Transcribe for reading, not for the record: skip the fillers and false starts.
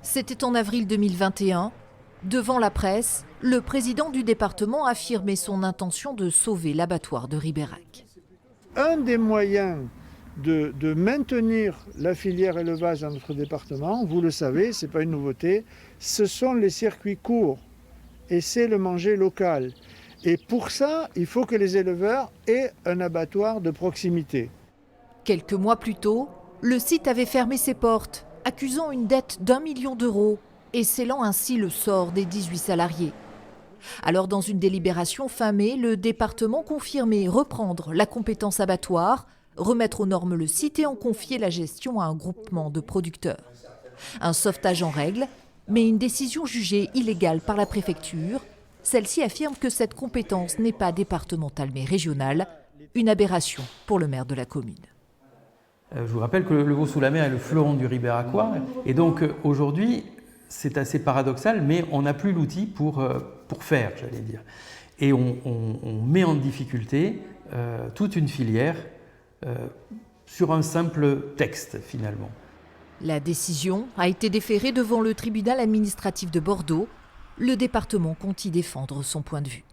C'était en avril 2021. Devant la presse, le président du département affirmait son intention de sauver l'abattoir de Ribérac. Un des moyens de maintenir la filière élevage dans notre département, vous le savez, ce n'est pas une nouveauté, ce sont les circuits courts et c'est le manger local. Et pour ça, il faut que les éleveurs aient un abattoir de proximité. Quelques mois plus tôt, le site avait fermé ses portes, accusant une dette d'1 million d'euros et scellant ainsi le sort des 18 salariés. Alors, dans une délibération fin mai, le département confirmait reprendre la compétence abattoir, remettre aux normes le site et en confier la gestion à un groupement de producteurs. Un sauvetage en règle, mais une décision jugée illégale par la préfecture. Celle-ci affirme que cette compétence n'est pas départementale mais régionale, une aberration pour le maire de la commune. Je vous rappelle que le Vaux-sous-la-Mer est le fleuron du Ribéracois et donc aujourd'hui c'est assez paradoxal, mais on n'a plus l'outil pour faire, j'allais dire. Et on met en difficulté toute une filière sur un simple texte finalement. La décision a été déférée devant le tribunal administratif de Bordeaux. Le département compte y défendre son point de vue.